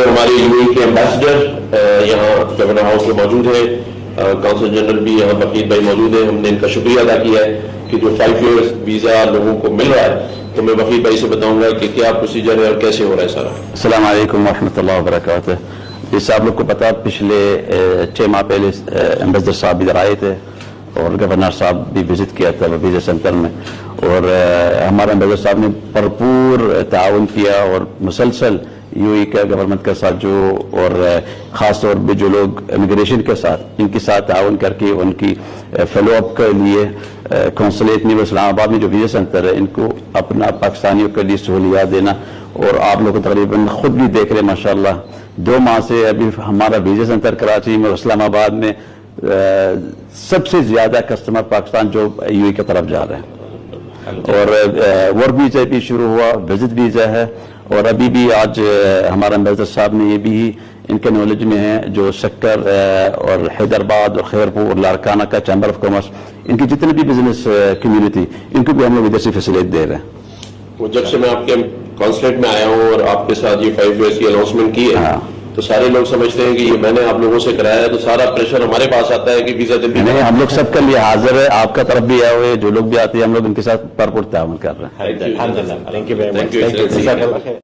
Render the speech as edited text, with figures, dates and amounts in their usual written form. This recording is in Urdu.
ہمارے UAE کے ایمبیسڈر یہاں گورنر ہاؤس میں موجود ہیں, کونسل جنرل بھی یہاں بقیر بھائی موجود ہیں. ہم نے ان کا شکریہ ادا کیا ہے کہ جو 5 ایئرس ویزا لوگوں کو مل رہا ہے. تو میں بقیر بھائی سے بتاؤں گا کہ کیا پروسیجر ہے اور کیسے ہو رہا ہے سارا. السلام علیکم ورحمۃ اللہ وبرکاتہ. جیسے آپ لوگ کو پتا پچھلے 6 ماہ پہلے ایمبیسڈر صاحب ادھر آئے تھے اور گورنر صاحب بھی وزٹ کیا تھا ویزا سینٹر میں, اور ہمارے ایمبیسڈر صاحب نے بھرپور تعاون کیا اور مسلسل UAE کا گورنمنٹ کے ساتھ جو, اور خاص طور پہ جو لوگ امیگریشن کے ساتھ ان کے ساتھ تعاون کر کے ان کی فالو اپ کے لیے قونصلیٹ نیو اسلام آباد میں جو ویزا سینٹر ہے ان کو اپنا پاکستانیوں کے لیے سہولیات دینا. اور آپ لوگ تقریباً خود بھی دیکھ رہے ہیں ماشاءاللہ 2 ماہ سے ابھی ہمارا ویزا سینٹر کراچی میں اور اسلام آباد میں سب سے زیادہ کسٹمر پاکستان جو UAE کی طرف جا رہے ہیں. اور ورک ویزا بھی شروع ہوا, وزٹ ویزا ہے, اور ابھی بھی آج ہمارا ایمبیسڈر صاحب نے یہ بھی ان کے نالج میں ہے جو شکر اور حیدرآباد اور خیرپور اور لارکانہ کا چیمبر آف کامرس ان کی جتنے بھی بزنس کمیونٹی ان کو بھی ہم لوگ ادھر سے فیسلیٹ دے رہے ہیں. وہ جب سے میں آپ کے کانسلیٹ میں آیا ہوں اور آپ کے ساتھ یہ 5 ایئرس کی اناؤنسمنٹ کی ہے تو سارے لوگ سمجھتے ہیں کہ یہ میں نے آپ لوگوں سے کرایا ہے, تو سارا پریشر ہمارے پاس آتا ہے کہ ویزا جلدی. نہیں, ہم لوگ سب کے لیے حاضر ہے, آپ کا طرف بھی آئے ہوئے جو لوگ بھی آتے ہیں ہم لوگ ان کے ساتھ بھرپور تعاون کر رہے ہیں. Thank you very much.